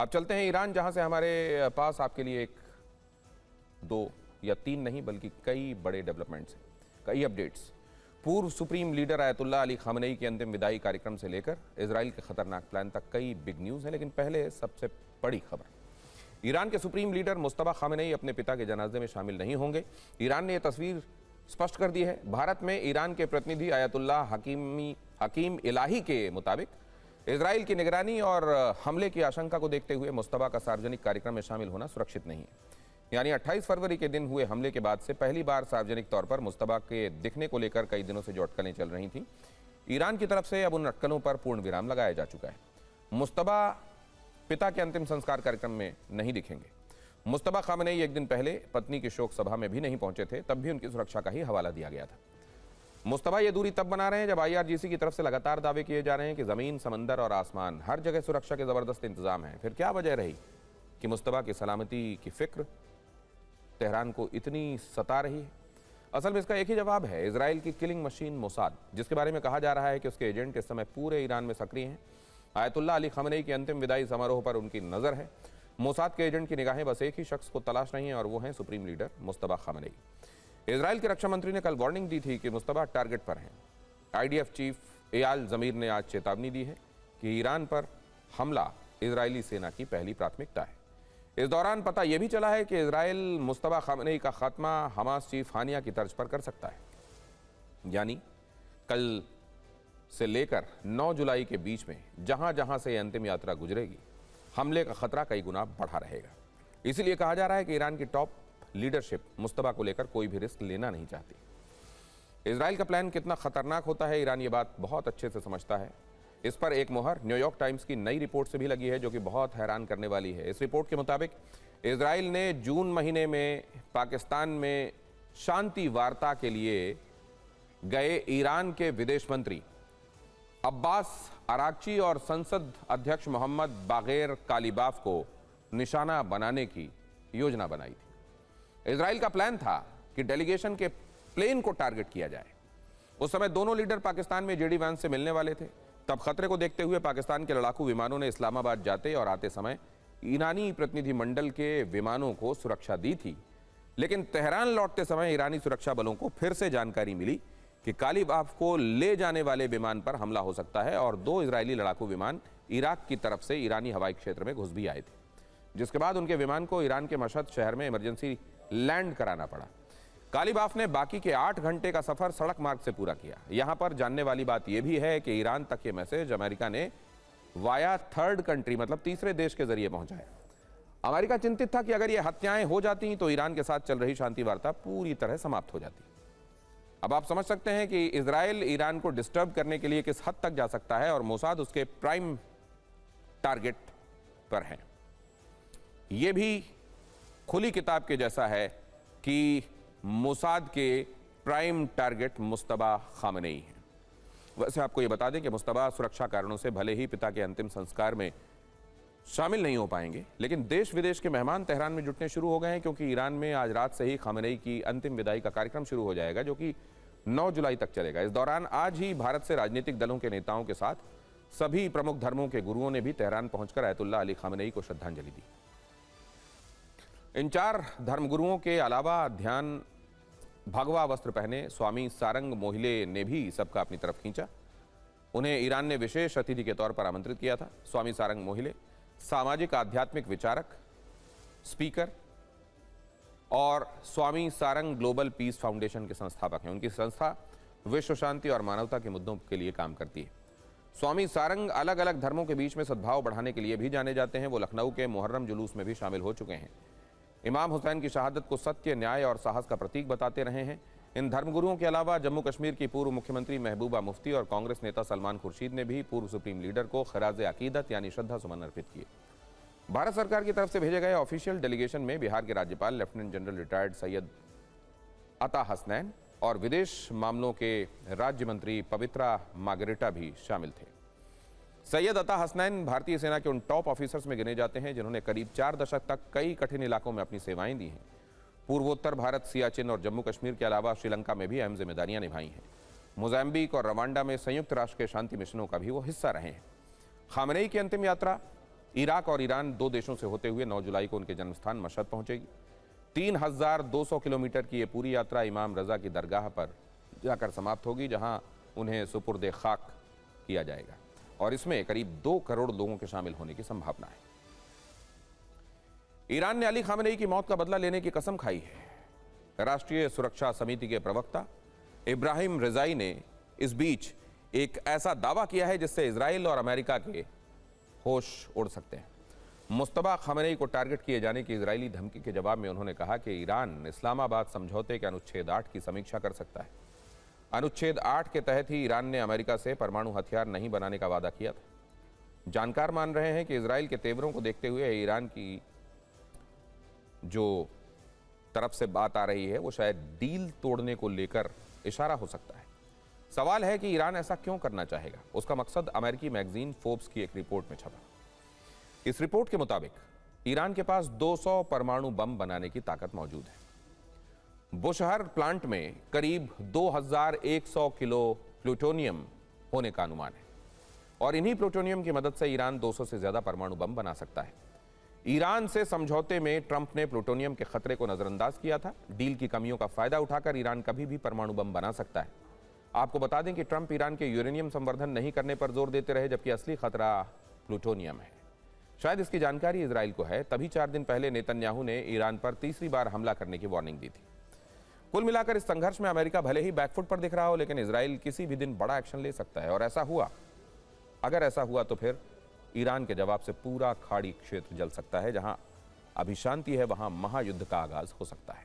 अब चलते हैं ईरान, जहां से हमारे पास आपके लिए एक दो या तीन नहीं बल्कि कई बड़े डेवलपमेंट्स हैं, कई अपडेट्स। पूर्व supreme leader Ayatollah Ali Khamenei के अंतिम विदाई कार्यक्रम से लेकर इजराइल के खतरनाक प्लान तक कई बिग न्यूज़ हैं। लेकिन पहले सबसे बड़ी खबर, ईरान के सुप्रीम लीडर मुस्तफा खामनेई अपने पिता के जनाजे में शामिल नहीं होंगे। ईरान ने यह तस्वीर स्पष्ट कर दी है। भारत में ईरान के प्रतिनिधि आयतुल्लाह हकीम इलाही के मुताबिक इजराइल की निगरानी और हमले की आशंका को देखते हुए मुस्तफा का सार्वजनिक कार्यक्रम में शामिल होना सुरक्षित नहीं है। यानी 28 फरवरी के दिन हुए हमले के बाद से पहली बार सार्वजनिक तौर पर मुस्तफा के दिखने को लेकर कई दिनों से जो अटकलें चल रही थीं, ईरान की तरफ से अब उन अटकलों पर पूर्ण विराम लगाया जा चुका है। मुस्तफा पिता के अंतिम संस्कार कार्यक्रम में नहीं दिखेंगे। मुस्तफा खामनेई एक दिन पहले पत्नी की शोक सभा में भी नहीं पहुंचे थे, तब भी उनकी सुरक्षा का ही हवाला दिया गया था। मुस्तफा ये दूरी तब बना रहे हैं जब IRGC की तरफ से लगातार दावे किए जा रहे हैं कि जमीन, समंदर और आसमान हर जगह सुरक्षा के जबरदस्त इंतजाम है। फिर क्या वजह रही कि मुस्तफा की सलामती की फिक्र तेहरान को इतनी सता रही है? असल में इसका एक ही जवाब है, इजराइल की किलिंग मशीन मोसाद, जिसके बारे में कहा जा रहा है कि उसके एजेंट इस समय पूरे ईरान में सक्रिय हैं। आयतुल्लाह अली खामनेई के अंतिम विदाई समारोह पर उनकी नजर है। मोसाद के एजेंट की निगाहें बस एक ही शख्स को तलाश रही हैं और वो हैं supreme leader Mustafa Khamenei. Israel के रक्षा मंत्री ने कल वार्निंग दी थी कि मुस्तफा टारगेट पर हैं। IDF चीफ एयाल जमीर ने आज चेतावनी दी है कि ईरान पर हमला इजरायली सेना की पहली प्राथमिकता है। इस दौरान पता यह भी चला है कि इजराइल मुस्तफा खामनेई का खात्मा हमास चीफ हानिया की तर्ज पर कर सकता है। यानी कल से लेकर 9 जुलाई के बीच में जहां जहां से अंतिम यात्रा गुजरेगी, हमले का खतरा कई गुना बढ़ा रहेगा। इसीलिए कहा जा रहा है कि ईरान की टॉप लीडरशिप मुस्तफा को लेकर कोई भी रिस्क लेना नहीं चाहती। इजराइल का प्लान कितना खतरनाक होता है, ईरान ये बात बहुत अच्छे से समझता है। इस पर एक मोहर न्यूयॉर्क टाइम्स की नई रिपोर्ट से भी लगी है, जो कि बहुत हैरान करने वाली है। इस रिपोर्ट के मुताबिक इजराइल ने जून महीने में पाकिस्तान में शांति वार्ता के लिए गए ईरान के विदेश मंत्री अब्बास अराक्ची और संसद अध्यक्ष मोहम्मद बागेर कालिबाफ को निशाना बनाने की योजना बनाई थी। इजराइल का प्लान था कि डेलीगेशन के प्लेन को टारगेट किया जाए। उस समय दोनों लीडर पाकिस्तान में JD वैंस से मिलने वाले थे। तब खतरे को देखते हुए पाकिस्तान के लड़ाकू विमानों ने इस्लामाबाद जाते और आते समय ईरानी प्रतिनिधि मंडल के विमानों को सुरक्षा दी थी। लेकिन तेहरान लौटते समय ईरानी सुरक्षा बलों को फिर से जानकारी मिली कि कालिबाफ को ले जाने वाले विमान पर हमला हो सकता है और 2 इजरायली लड़ाकू विमान इराक की तरफ से ईरानी हवाई क्षेत्र में घुस भी आए थे, जिसके बाद उनके विमान को ईरान के मशहद शहर में इमरजेंसी लैंड कराना पड़ा। कालिबाफ ने बाकी के 8 घंटे का सफर सड़क मार्ग से पूरा किया। यहां पर जानने वाली बात यह भी है कि ईरान तक ये मैसेज अमेरिका ने वाया थर्ड कंट्री मतलब तीसरे देश के जरिए पहुंचाया। अमेरिका चिंतित था कि अगर ये हत्याएं हो जाती तो ईरान के साथ चल रही शांति वार्ता पूरी तरह समाप्त हो जाती। अब आप समझ सकते हैं कि इजराइल ईरान को डिस्टर्ब करने के लिए किस हद तक जा सकता है और मोसाद उसके प्राइम टारगेट पर है। यह भी खुली किताब के जैसा है कि मोसाद के प्राइम टारगेट मुस्तफा खामनेई हैं। वैसे आपको यह बता दें कि मुस्तफा सुरक्षा कारणों से भले ही पिता के अंतिम संस्कार में शामिल नहीं हो पाएंगे, लेकिन देश विदेश के मेहमान तेहरान में जुटने शुरू हो गए हैं, क्योंकि ईरान में आज रात से ही खामनेई की अंतिम विदाई का कार्यक्रम शुरू हो जाएगा, जो कि 9 जुलाई तक चलेगा। इस दौरान आज ही भारत से राजनीतिक दलों के नेताओं के साथ सभी प्रमुख धर्मों के गुरुओं ने भी तेहरान पहुंचकर आयतुल्लाह अली खामनेई को श्रद्धांजलि दी। इन 4 धर्मगुरुओं के अलावा ध्यान भगवा वस्त्र पहने स्वामी सारंग मोहिले ने भी सबका अपनी तरफ खींचा। उन्हें ईरान ने विशेष अतिथि के तौर पर आमंत्रित किया था। स्वामी सारंग मोहिले सामाजिक आध्यात्मिक विचारक, स्पीकर और स्वामी सारंग ग्लोबल पीस फाउंडेशन के संस्थापक हैं। उनकी संस्था विश्व शांति और मानवता के मुद्दों के लिए काम करती है। स्वामी सारंग अलग अलग धर्मों के बीच में सद्भाव बढ़ाने के लिए भी जाने जाते हैं। वो लखनऊ के मुहर्रम जुलूस में भी शामिल हो चुके हैं। इमाम हुसैन की शहादत को सत्य, न्याय और साहस का प्रतीक बताते रहे हैं। इन धर्मगुरुओं के अलावा जम्मू कश्मीर की पूर्व मुख्यमंत्री महबूबा मुफ्ती और कांग्रेस नेता सलमान खुर्शीद ने भी पूर्व सुप्रीम लीडर को खराज अकीदत यानी श्रद्धा सुमन अर्पित किए। भारत सरकार की तरफ से भेजे गए ऑफिशियल डेलीगेशन में बिहार के राज्यपाल लेफ्टिनेंट जनरल रिटायर्ड सैयद अता हसनैन और विदेश मामलों के राज्य मंत्री पवित्रा मार्गरेटा भी शामिल थे। सैयद अता हसनैन भारतीय सेना के उन टॉप ऑफिसर्स में गिने जाते हैं जिन्होंने करीब 4 दशक तक कई कठिन इलाकों में अपनी सेवाएं दी हैं। पूर्वोत्तर भारत, सियाचिन और जम्मू कश्मीर के अलावा श्रीलंका में भी अहम जिम्मेदारियां निभाई हैं। मोजाम्बिक और रवांडा में संयुक्त राष्ट्र के शांति मिशनों का भी वो हिस्सा रहे हैं। खामनेई की अंतिम यात्रा इराक और ईरान दो देशों से होते हुए 9 जुलाई को उनके जन्मस्थान मशहद पहुंचेगी। 3200 किलोमीटर की ये पूरी यात्रा इमाम रजा की दरगाह पर जाकर समाप्त होगी, जहां उन्हें सुपुर्द खाक किया जाएगा और इसमें करीब 2 करोड़ लोगों के शामिल होने की संभावना है। ईरान ने अली खामनेई की मौत का बदला लेने की कसम खाई है। राष्ट्रीय सुरक्षा समिति के प्रवक्ता इब्राहिम रिजाई ने इस बीच एक ऐसा दावा किया है जिससे इजराइल और अमेरिका के होश उड़ सकते हैं। मुस्तफा खामनेई को टारगेट किए जाने की इजरायली धमकी के जवाब में उन्होंने कहा कि ईरान इस्लामाबाद समझौते के अनुच्छेद 8 की समीक्षा कर सकता है। अनुच्छेद 8 के तहत ही ईरान ने अमेरिका से परमाणु हथियार नहीं बनाने का वादा किया था। जानकार मान रहे हैं कि इजराइल के तेवरों को देखते हुए ईरान की जो तरफ से बात आ रही है वो शायद डील तोड़ने को लेकर इशारा हो सकता है। सवाल है कि ईरान ऐसा क्यों करना चाहेगा। उसका मकसद अमेरिकी मैगजीन फोर्ब्स की एक रिपोर्ट में छपा। इस रिपोर्ट के मुताबिक ईरान के पास 200 परमाणु बम बनाने की ताकत मौजूद है। बुशहर प्लांट में करीब 2100 किलो प्लूटोनियम होने का अनुमान है और इन्हीं प्लूटोनियम की मदद से ईरान 200 से ज्यादा परमाणु बम बना सकता है। ईरान से समझौते में ट्रंप ने प्लूटोनियम के खतरे को नजरअंदाज किया था। डील की कमियों का फायदा उठाकर ईरान कभी भी परमाणु बम बना सकता है। आपको बता दें कि ट्रंप ईरान के यूरेनियम संवर्धन नहीं करने पर जोर देते रहे, जबकि असली खतरा प्लूटोनियम है। शायद इसकी जानकारी इजराइल को है, तभी 4 दिन पहले नेतन्याहू ने ईरान पर तीसरी बार हमला करने की वार्निंग दी थी। कुल मिलाकर इस संघर्ष में अमेरिका भले ही बैकफुट पर दिख रहा हो, लेकिन इजराइल किसी भी दिन बड़ा एक्शन ले सकता है और अगर ऐसा हुआ तो फिर ईरान के जवाब से पूरा खाड़ी क्षेत्र जल सकता है। जहां अभी शांति है वहां महायुद्ध का आगाज हो सकता है।